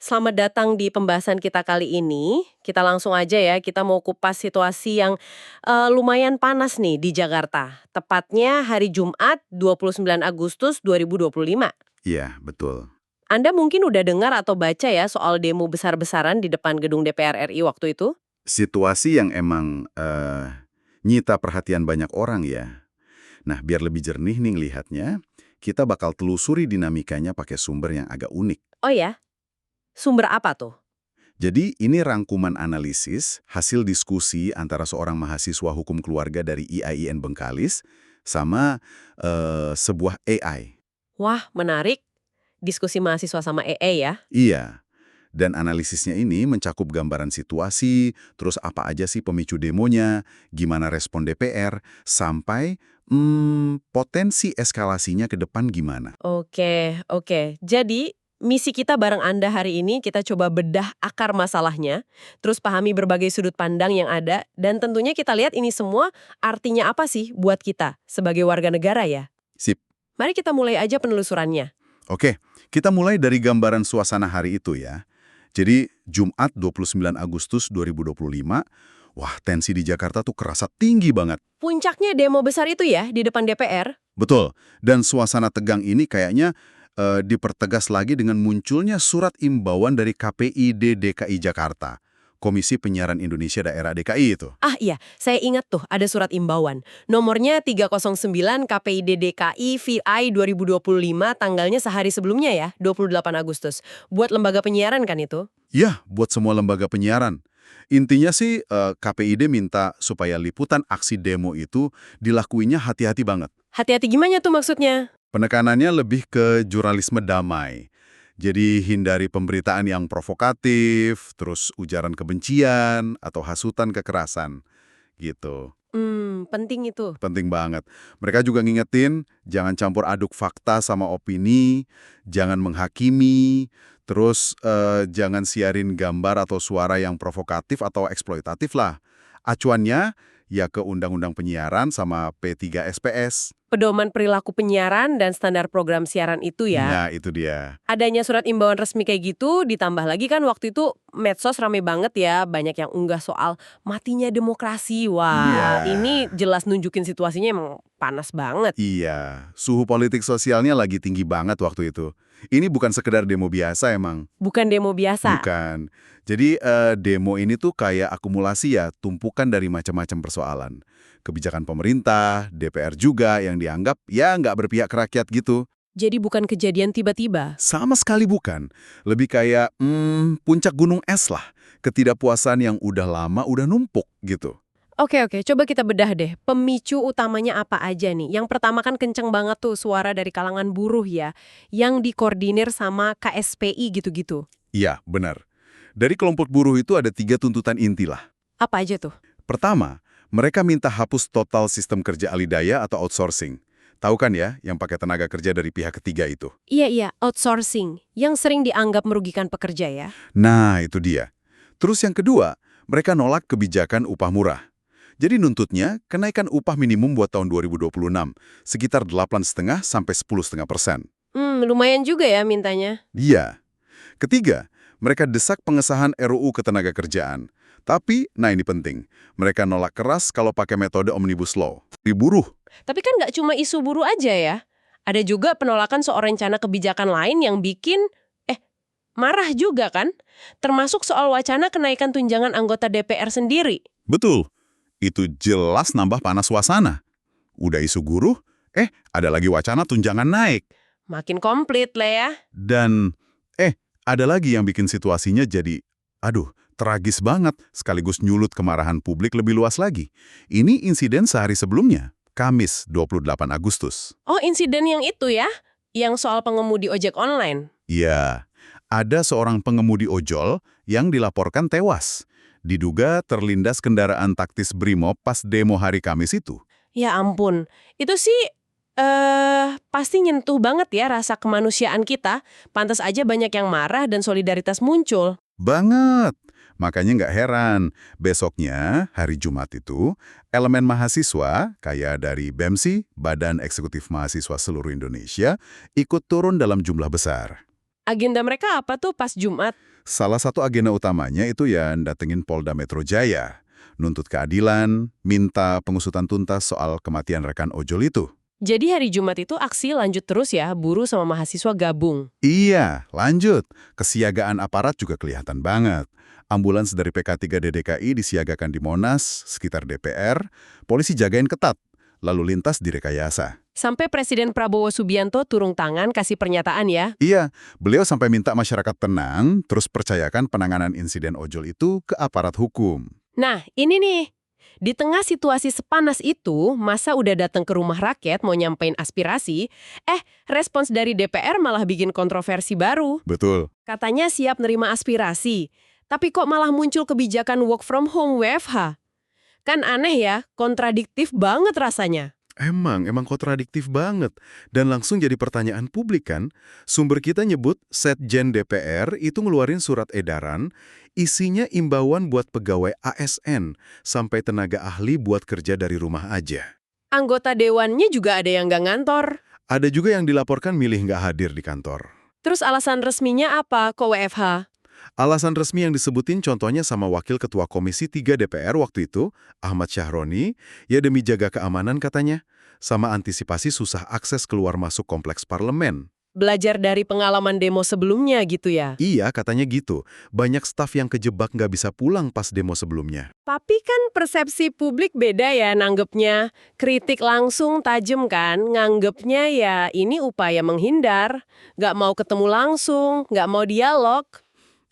Selamat datang di pembahasan kita kali ini. Kita langsung aja ya, kita mau kupas situasi yang lumayan panas nih di Jakarta. Tepatnya hari Jumat 29 Agustus 2025. Iya, betul. Anda mungkin udah dengar atau baca ya soal demo besar-besaran di depan gedung DPR RI waktu itu? Situasi yang emang nyita perhatian banyak orang ya. Nah, biar lebih jernih nih lihatnya, kita bakal telusuri dinamikanya pakai sumber yang agak unik. Oh ya, sumber apa tuh? Jadi, ini rangkuman analisis hasil diskusi antara seorang mahasiswa hukum keluarga dari IAIN Bengkalis sama sebuah AI. Wah, menarik. Diskusi mahasiswa sama EE ya. Iya. Dan analisisnya ini mencakup gambaran situasi, terus apa aja sih pemicu demonya, gimana respon DPR, sampai potensi eskalasinya ke depan gimana. Oke, oke. Jadi, misi kita bareng Anda hari ini, kita coba bedah akar masalahnya, terus pahami berbagai sudut pandang yang ada, dan tentunya kita lihat ini semua artinya apa sih buat kita sebagai warga negara ya. Sip. Mari kita mulai aja penelusurannya. Oke, kita mulai dari gambaran suasana hari itu ya. Jadi, Jumat 29 Agustus 2025, wah tensi di Jakarta tuh kerasa tinggi banget. Puncaknya demo besar itu ya, di depan DPR. Betul, dan suasana tegang ini kayaknya dipertegas lagi dengan munculnya surat imbauan dari KPID DKI Jakarta, Komisi Penyiaran Indonesia Daerah DKI itu. Ah iya, saya ingat tuh ada surat imbauan. Nomornya 309 KPID DKI VI 2025, tanggalnya sehari sebelumnya ya, 28 Agustus. Buat lembaga penyiaran kan itu? Ya, buat semua lembaga penyiaran. Intinya sih KPID minta supaya liputan aksi demo itu dilakuinya hati-hati banget. Hati-hati gimana tuh maksudnya? Penekanannya lebih ke jurnalisme damai. Jadi hindari pemberitaan yang provokatif, terus ujaran kebencian, atau hasutan kekerasan. Gitu. Penting itu. Penting banget. Mereka juga ngingetin, jangan campur aduk fakta sama opini, jangan menghakimi, terus jangan siarin gambar atau suara yang provokatif atau eksploitatif lah. Acuannya ya ke Undang-Undang Penyiaran sama P3SPS. Pedoman perilaku penyiaran dan standar program siaran itu ya. Nah, itu dia. Adanya surat imbauan resmi kayak gitu, ditambah lagi kan waktu itu medsos rame banget ya, banyak yang unggah soal matinya demokrasi. Wah, Iya. ini jelas nunjukin situasinya emang panas banget. Iya, suhu politik sosialnya lagi tinggi banget waktu itu. Ini bukan sekedar demo biasa emang. Bukan demo biasa. Bukan. Jadi demo ini tuh kayak akumulasi ya, tumpukan dari macam-macam persoalan. Kebijakan pemerintah, DPR juga yang dianggap ya nggak berpihak ke rakyat gitu. Jadi bukan kejadian tiba-tiba. Sama sekali bukan. Lebih kayak puncak gunung es lah. Ketidakpuasan yang udah lama udah numpuk gitu. Oke, coba kita bedah deh. Pemicu utamanya apa aja nih? Yang pertama kan kenceng banget tuh suara dari kalangan buruh ya, yang dikoordinir sama KSPI gitu-gitu. Iya, benar. Dari kelompok buruh itu ada 3 tuntutan inti lah. Apa aja tuh? Pertama, mereka minta hapus total sistem kerja alidaya atau outsourcing. Tahu kan ya, yang pakai tenaga kerja dari pihak ketiga itu? Iya, outsourcing, yang sering dianggap merugikan pekerja ya. Nah, itu dia. Terus yang kedua, mereka nolak kebijakan upah murah. Jadi nuntutnya kenaikan upah minimum buat tahun 2026, sekitar 8,5 sampai 10,5%. Lumayan juga ya mintanya. Iya. Ketiga, mereka desak pengesahan RUU Ketenagakerjaan. Tapi, nah ini penting, mereka nolak keras kalau pakai metode Omnibus Law. Di buruh. Tapi kan nggak cuma isu buruh aja ya. Ada juga penolakan soal rencana kebijakan lain yang bikin, marah juga kan? Termasuk soal wacana kenaikan tunjangan anggota DPR sendiri. Betul. Itu jelas nambah panas suasana. Udah isu guru, ada lagi wacana tunjangan naik. Makin komplit lah ya. Dan, ada lagi yang bikin situasinya jadi, tragis banget, sekaligus nyulut kemarahan publik lebih luas lagi. Ini insiden sehari sebelumnya, Kamis 28 Agustus. Oh, insiden yang itu ya? Yang soal pengemudi ojek online? Iya, ada seorang pengemudi ojol yang dilaporkan tewas. Diduga terlindas kendaraan taktis Brimob pas demo hari Kamis itu. Ya ampun, itu sih pasti nyentuh banget ya rasa kemanusiaan kita. Pantas aja banyak yang marah dan solidaritas muncul. Banget. Makanya nggak heran, besoknya, hari Jumat itu, elemen mahasiswa, kayak dari BEMSI, Badan Eksekutif Mahasiswa Seluruh Indonesia, ikut turun dalam jumlah besar. Agenda mereka apa tuh pas Jumat? Salah satu agenda utamanya itu ya datengin Polda Metro Jaya, nuntut keadilan, minta pengusutan tuntas soal kematian rekan ojol itu. Jadi hari Jumat itu aksi lanjut terus ya, buruh sama mahasiswa gabung. Iya, lanjut. Kesiagaan aparat juga kelihatan banget. Ambulans dari PK3D DKI disiagakan di Monas, sekitar DPR, polisi jagain ketat, lalu lintas direkayasa. Sampai Presiden Prabowo Subianto turun tangan kasih pernyataan ya. Iya, beliau sampai minta masyarakat tenang, terus percayakan penanganan insiden ojol itu ke aparat hukum. Nah, ini nih. Di tengah situasi sepanas itu, masa udah datang ke rumah rakyat mau nyampein aspirasi, respons dari DPR malah bikin kontroversi baru. Betul. Katanya siap nerima aspirasi, tapi kok malah muncul kebijakan work from home WFH? Kan aneh ya, kontradiktif banget rasanya. Emang kontradiktif banget. Dan langsung jadi pertanyaan publik kan, sumber kita nyebut Setjen DPR itu ngeluarin surat edaran, isinya imbauan buat pegawai ASN, sampai tenaga ahli buat kerja dari rumah aja. Anggota dewannya juga ada yang nggak ngantor. Ada juga yang dilaporkan milih nggak hadir di kantor. Terus alasan resminya apa kok WFH? Alasan resmi yang disebutin contohnya sama Wakil Ketua Komisi 3 DPR waktu itu, Ahmad Syahroni, ya demi jaga keamanan katanya, sama antisipasi susah akses keluar masuk kompleks parlemen. Belajar dari pengalaman demo sebelumnya gitu ya? Iya, katanya gitu. Banyak staf yang kejebak nggak bisa pulang pas demo sebelumnya. Tapi kan persepsi publik beda ya nanggepnya. Kritik langsung tajam kan, nganggepnya ya ini upaya menghindar. Nggak mau ketemu langsung, nggak mau dialog.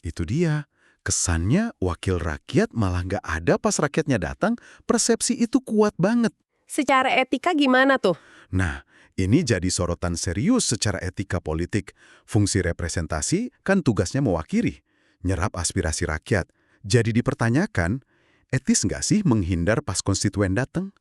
Itu dia. Kesannya wakil rakyat malah nggak ada pas rakyatnya datang, persepsi itu kuat banget. Secara etika gimana tuh? Nah, ini jadi sorotan serius secara etika politik. Fungsi representasi kan tugasnya mewakili, nyerap aspirasi rakyat. Jadi dipertanyakan, etis nggak sih menghindar pas konstituen datang?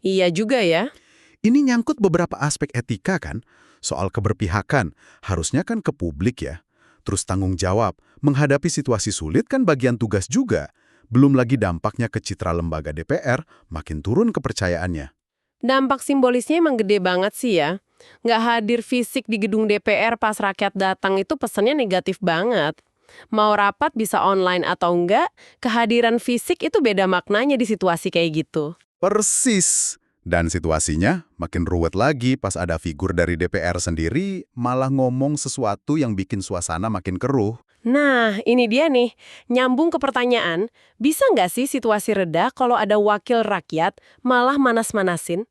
Iya juga ya. Ini nyangkut beberapa aspek etika kan, soal keberpihakan, harusnya kan ke publik ya. Terus tanggung jawab, menghadapi situasi sulit kan bagian tugas juga. Belum lagi dampaknya ke citra lembaga DPR, makin turun kepercayaannya. Dampak simbolisnya emang gede banget sih ya. Nggak hadir fisik di gedung DPR pas rakyat datang itu pesannya negatif banget. Mau rapat bisa online atau enggak, kehadiran fisik itu beda maknanya di situasi kayak gitu. Persis. Dan situasinya makin ruwet lagi pas ada figur dari DPR sendiri malah ngomong sesuatu yang bikin suasana makin keruh. Nah, ini dia nih. Nyambung ke pertanyaan, bisa nggak sih situasi reda kalau ada wakil rakyat malah manas-manasin?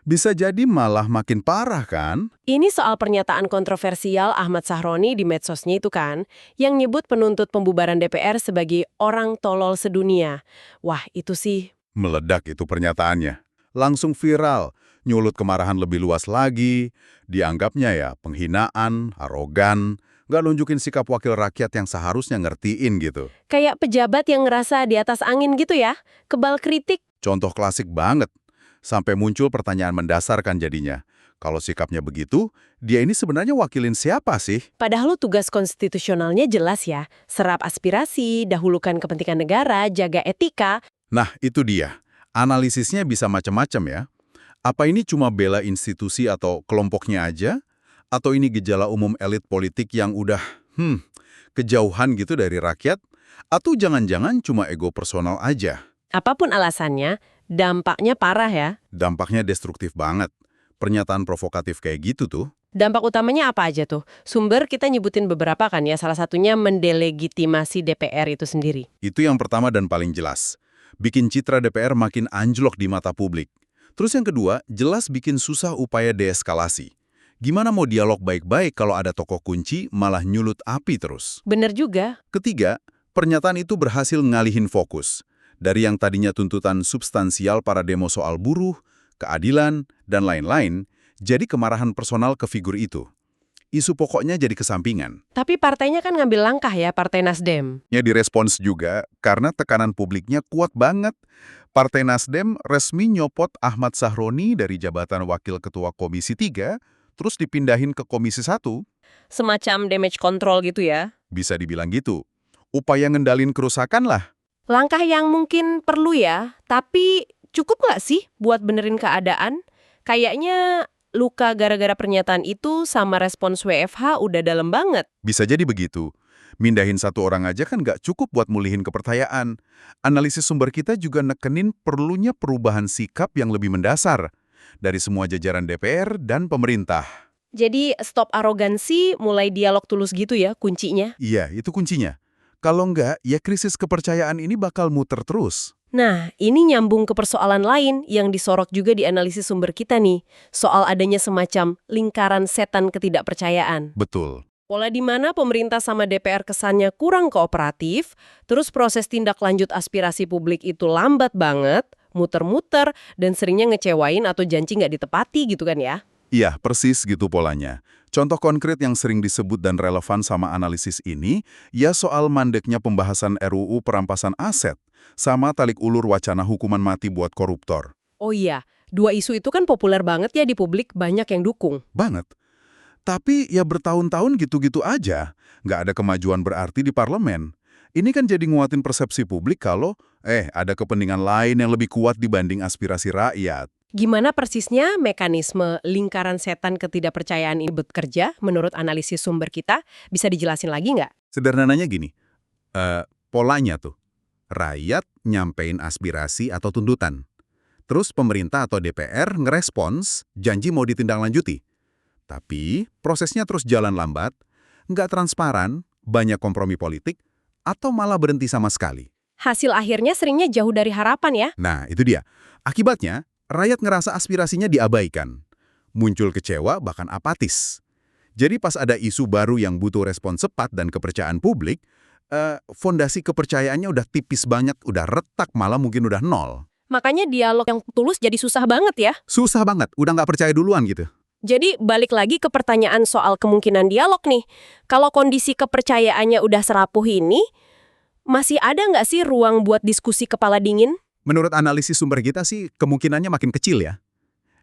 Bisa jadi malah makin parah kan? Ini soal pernyataan kontroversial Ahmad Sahroni di medsosnya itu kan, yang nyebut penuntut pembubaran DPR sebagai orang tolol sedunia. Wah, itu sih. Meledak itu pernyataannya. Langsung viral, nyulut kemarahan lebih luas lagi, dianggapnya ya penghinaan, arogan, nggak nunjukin sikap wakil rakyat yang seharusnya ngertiin gitu. Kayak pejabat yang ngerasa di atas angin gitu ya, kebal kritik. Contoh klasik banget. Sampai muncul pertanyaan mendasar kan jadinya. Kalau sikapnya begitu, dia ini sebenarnya wakilin siapa sih? Padahal tugas konstitusionalnya jelas ya, serap aspirasi, dahulukan kepentingan negara, jaga etika. Nah, itu dia. Analisisnya bisa macam-macam ya. Apa ini cuma bela institusi atau kelompoknya aja? Atau ini gejala umum elit politik yang udah, kejauhan gitu dari rakyat? Atau jangan-jangan cuma ego personal aja? Apapun alasannya, dampaknya parah ya. Dampaknya destruktif banget. Pernyataan provokatif kayak gitu tuh. Dampak utamanya apa aja tuh? Sumber kita nyebutin beberapa kan ya, salah satunya mendelegitimasi DPR itu sendiri. Itu yang pertama dan paling jelas. Bikin citra DPR makin anjlok di mata publik. Terus yang kedua, jelas bikin susah upaya deeskalasi. Gimana mau dialog baik-baik kalau ada tokoh kunci malah nyulut api terus? Bener juga. Ketiga, pernyataan itu berhasil ngalihin fokus. Dari yang tadinya tuntutan substansial para demo soal buruh, keadilan, dan lain-lain, jadi kemarahan personal ke figur itu. Isu pokoknya jadi kesampingan. Tapi partainya kan ngambil langkah ya, Partai Nasdem. Ya direspons juga karena tekanan publiknya kuat banget. Partai Nasdem resmi nyopot Ahmad Sahroni dari jabatan Wakil Ketua Komisi 3, terus dipindahin ke Komisi 1. Semacam damage control gitu ya. Bisa dibilang gitu. Upaya ngendalin kerusakan lah. Langkah yang mungkin perlu ya, tapi cukup nggak sih buat benerin keadaan? Kayaknya luka gara-gara pernyataan itu sama respons WFH udah dalam banget. Bisa jadi begitu. Mindahin satu orang aja kan nggak cukup buat mulihin kepercayaan. Analisis sumber kita juga nekenin perlunya perubahan sikap yang lebih mendasar dari semua jajaran DPR dan pemerintah. Jadi stop arogansi, mulai dialog tulus gitu ya kuncinya. Iya, itu kuncinya. Kalau nggak, ya krisis kepercayaan ini bakal muter terus. Nah, ini nyambung ke persoalan lain yang disorot juga di analisis sumber kita nih. Soal adanya semacam lingkaran setan ketidakpercayaan. Betul. Pola di mana pemerintah sama DPR kesannya kurang kooperatif, terus proses tindak lanjut aspirasi publik itu lambat banget, muter-muter, dan seringnya ngecewain atau janji nggak ditepati gitu kan ya. Iya, persis gitu polanya. Contoh konkret yang sering disebut dan relevan sama analisis ini, ya soal mandeknya pembahasan RUU perampasan aset, sama tarik ulur wacana hukuman mati buat koruptor. Oh iya, dua isu itu kan populer banget ya di publik, banyak yang dukung. Banget. Tapi ya bertahun-tahun gitu-gitu aja, nggak ada kemajuan berarti di parlemen. Ini kan jadi nguatin persepsi publik kalau, ada kepentingan lain yang lebih kuat dibanding aspirasi rakyat. Gimana persisnya mekanisme lingkaran setan ketidakpercayaan ini bekerja menurut analisis sumber kita? Bisa dijelasin lagi nggak? Sederhananya gini, polanya tuh, rakyat nyampein aspirasi atau tuntutan. Terus pemerintah atau DPR ngerespons, janji mau ditindaklanjuti. Tapi prosesnya terus jalan lambat, nggak transparan, banyak kompromi politik, atau malah berhenti sama sekali. Hasil akhirnya seringnya jauh dari harapan ya. Nah, itu dia. Akibatnya, rakyat ngerasa aspirasinya diabaikan. Muncul kecewa, bahkan apatis. Jadi pas ada isu baru yang butuh respon cepat dan kepercayaan publik, fondasi kepercayaannya udah tipis banget, udah retak, malah mungkin udah nol. Makanya dialog yang tulus jadi susah banget ya. Susah banget, udah nggak percaya duluan gitu. Jadi balik lagi ke pertanyaan soal kemungkinan dialog nih. Kalau kondisi kepercayaannya udah serapuh ini, masih ada nggak sih ruang buat diskusi kepala dingin? Menurut analisis sumber kita sih, kemungkinannya makin kecil ya.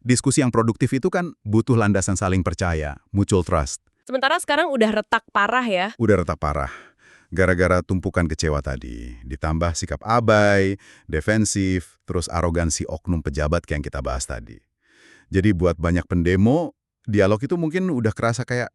Diskusi yang produktif itu kan butuh landasan saling percaya, mutual trust. Sementara sekarang udah retak parah ya. Udah retak parah. Gara-gara tumpukan kecewa tadi, ditambah sikap abai, defensif, terus arogansi oknum pejabat kayak yang kita bahas tadi. Jadi buat banyak pendemo, dialog itu mungkin udah kerasa kayak,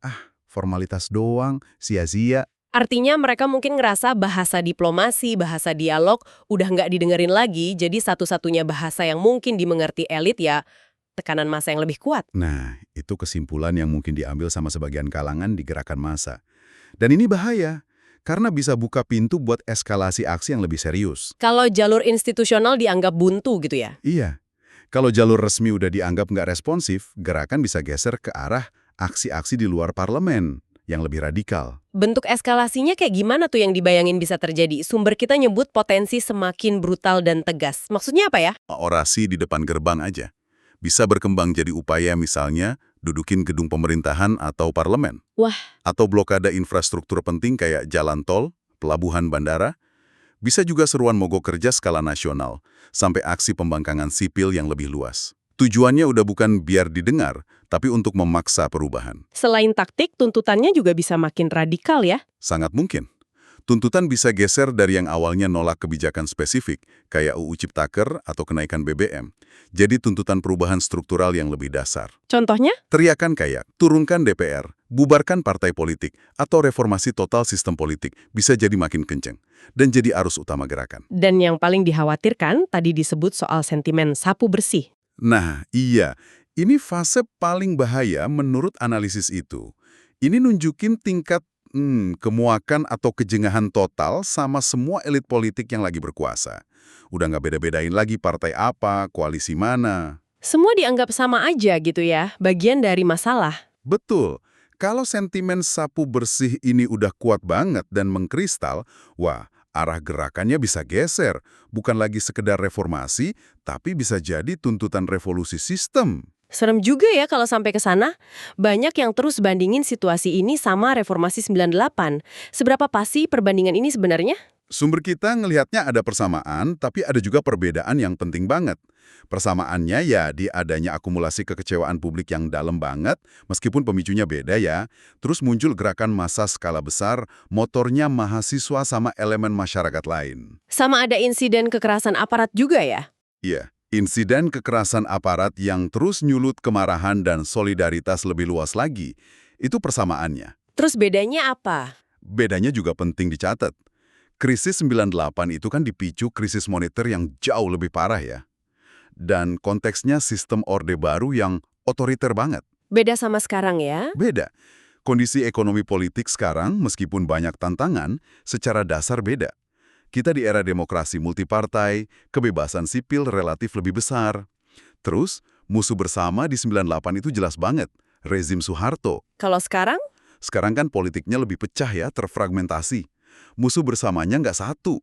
formalitas doang, sia-sia. Artinya mereka mungkin ngerasa bahasa diplomasi, bahasa dialog udah nggak didengerin lagi, jadi satu-satunya bahasa yang mungkin dimengerti elit ya tekanan massa yang lebih kuat. Nah, itu kesimpulan yang mungkin diambil sama sebagian kalangan di gerakan massa. Dan ini bahaya, karena bisa buka pintu buat eskalasi aksi yang lebih serius. Kalau jalur institusional dianggap buntu gitu ya. Iya. Kalau jalur resmi udah dianggap nggak responsif, gerakan bisa geser ke arah aksi-aksi di luar parlemen yang lebih radikal. Bentuk eskalasinya kayak gimana tuh yang dibayangin bisa terjadi? Sumber kita nyebut potensi semakin brutal dan tegas. Maksudnya apa ya? Orasi di depan gerbang aja. Bisa berkembang jadi upaya misalnya dudukin gedung pemerintahan atau parlemen. Wah. Atau blokade infrastruktur penting kayak jalan tol, pelabuhan bandara. Bisa juga seruan mogok kerja skala nasional, sampai aksi pembangkangan sipil yang lebih luas. Tujuannya udah bukan biar didengar, tapi untuk memaksa perubahan. Selain taktik, tuntutannya juga bisa makin radikal ya. Sangat mungkin. Tuntutan bisa geser dari yang awalnya nolak kebijakan spesifik, kayak UU Ciptaker atau kenaikan BBM. Jadi tuntutan perubahan struktural yang lebih dasar. Contohnya? Teriakan kayak, turunkan DPR, bubarkan partai politik, atau reformasi total sistem politik bisa jadi makin kenceng, dan jadi arus utama gerakan. Dan yang paling dikhawatirkan tadi disebut soal sentimen sapu bersih. Nah, iya. Ini fase paling bahaya menurut analisis itu. Ini nunjukin tingkat kemuakan atau kejengahan total sama semua elit politik yang lagi berkuasa. Udah nggak beda-bedain lagi partai apa, koalisi mana. Semua dianggap sama aja gitu ya, bagian dari masalah. Betul. Kalau sentimen sapu bersih ini udah kuat banget dan mengkristal, wah, arah gerakannya bisa geser. Bukan lagi sekedar reformasi, tapi bisa jadi tuntutan revolusi sistem. Serem juga ya kalau sampai ke sana. Banyak yang terus bandingin situasi ini sama reformasi 98. Seberapa pasti perbandingan ini sebenarnya? Sumber kita ngelihatnya ada persamaan, tapi ada juga perbedaan yang penting banget. Persamaannya ya di adanya akumulasi kekecewaan publik yang dalam banget, meskipun pemicunya beda ya. Terus muncul gerakan massa skala besar, motornya mahasiswa sama elemen masyarakat lain. Sama ada insiden kekerasan aparat juga ya? Iya, Insiden kekerasan aparat yang terus nyulut kemarahan dan solidaritas lebih luas lagi, itu persamaannya. Terus bedanya apa? Bedanya juga penting dicatat. Krisis 98 itu kan dipicu krisis moneter yang jauh lebih parah ya. Dan konteksnya sistem Orde Baru yang otoriter banget. Beda sama sekarang ya? Beda. Kondisi ekonomi politik sekarang, meskipun banyak tantangan, secara dasar beda. Kita di era demokrasi multipartai, kebebasan sipil relatif lebih besar. Terus, musuh bersama di 98 itu jelas banget, rezim Soeharto. Kalau sekarang? Sekarang kan politiknya lebih pecah ya, terfragmentasi. Musuh bersamanya nggak satu.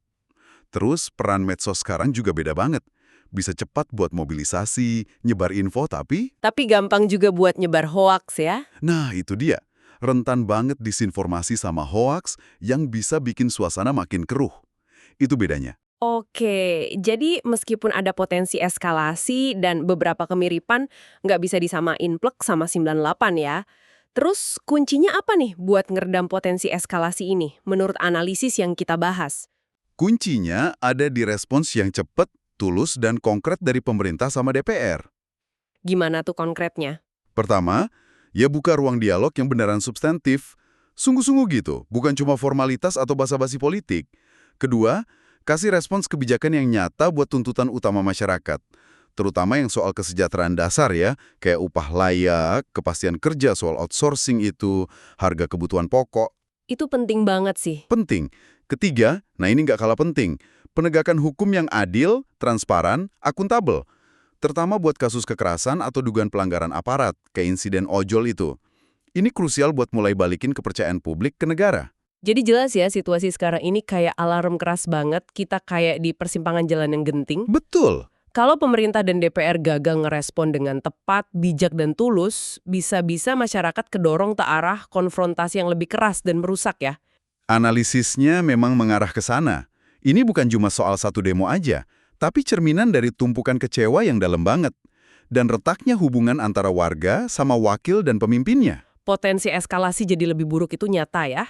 Terus, peran medsos sekarang juga beda banget. Bisa cepat buat mobilisasi, nyebar info, tapi... Tapi gampang juga buat nyebar hoaks ya? Nah, itu dia. Rentan banget disinformasi sama hoaks yang bisa bikin suasana makin keruh. Itu bedanya. Oke, jadi meskipun ada potensi eskalasi dan beberapa kemiripan, nggak bisa disamain plek sama 98 ya. Terus kuncinya apa nih buat ngeredam potensi eskalasi ini, menurut analisis yang kita bahas? Kuncinya ada di respons yang cepat, tulus, dan konkret dari pemerintah sama DPR. Gimana tuh konkretnya? Pertama, ya buka ruang dialog yang beneran substantif. Sungguh-sungguh gitu, bukan cuma formalitas atau basa-basi politik. Kedua, kasih respons kebijakan yang nyata buat tuntutan utama masyarakat. Terutama yang soal kesejahteraan dasar ya, kayak upah layak, kepastian kerja soal outsourcing itu, harga kebutuhan pokok. Itu penting banget sih. Penting. Ketiga, nah ini nggak kalah penting, penegakan hukum yang adil, transparan, akuntabel. Terutama buat kasus kekerasan atau dugaan pelanggaran aparat, kayak insiden ojol itu. Ini krusial buat mulai balikin kepercayaan publik ke negara. Jadi jelas ya situasi sekarang ini kayak alarm keras banget, kita kayak di persimpangan jalan yang genting. Betul. Kalau pemerintah dan DPR gagal ngerespon dengan tepat, bijak dan tulus, bisa-bisa masyarakat kedorong ke arah konfrontasi yang lebih keras dan merusak ya. Analisisnya memang mengarah ke sana. Ini bukan cuma soal satu demo aja, tapi cerminan dari tumpukan kecewa yang dalam banget. Dan retaknya hubungan antara warga sama wakil dan pemimpinnya. Potensi eskalasi jadi lebih buruk itu nyata ya.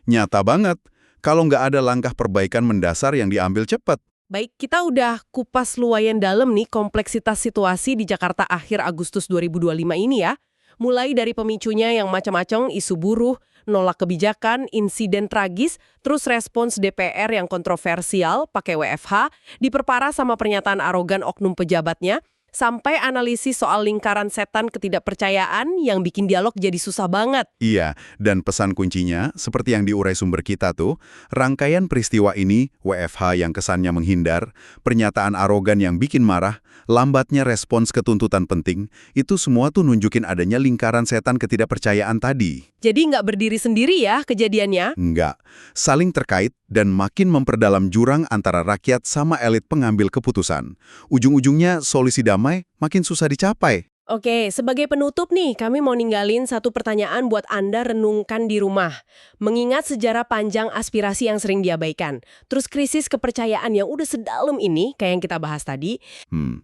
Nyata banget, kalau nggak ada langkah perbaikan mendasar yang diambil cepat. Baik, kita udah kupas lumayan dalam nih kompleksitas situasi di Jakarta akhir Agustus 2025 ini ya. Mulai dari pemicunya yang macam-macam, isu buruh, nolak kebijakan, insiden tragis, terus respons DPR yang kontroversial, pakai WFH, diperparah sama pernyataan arogan oknum pejabatnya, sampai analisis soal lingkaran setan ketidakpercayaan yang bikin dialog jadi susah banget. Iya, dan pesan kuncinya, seperti yang diurai sumber kita tuh, rangkaian peristiwa ini, WFH yang kesannya menghindar, pernyataan arogan yang bikin marah, lambatnya respons ke tuntutan penting, itu semua tuh nunjukin adanya lingkaran setan ketidakpercayaan tadi. Jadi nggak berdiri sendiri ya kejadiannya? Enggak, saling terkait dan makin memperdalam jurang antara rakyat sama elit pengambil keputusan. Ujung-ujungnya solusi damai makin susah dicapai. Oke, sebagai penutup nih, kami mau ninggalin satu pertanyaan buat Anda renungkan di rumah. Mengingat sejarah panjang aspirasi yang sering diabaikan, terus krisis kepercayaan yang udah sedalam ini, kayak yang kita bahas tadi,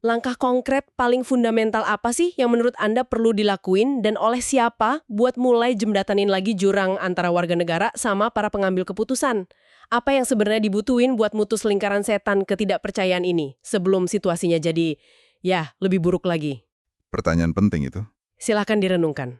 langkah konkret paling fundamental apa sih yang menurut Anda perlu dilakuin dan oleh siapa buat mulai jembatanin lagi jurang antara warga negara sama para pengambil keputusan? Apa yang sebenarnya dibutuhin buat mutus lingkaran setan ketidakpercayaan ini sebelum situasinya jadi, ya, lebih buruk lagi? Pertanyaan penting itu. Silahkan direnungkan.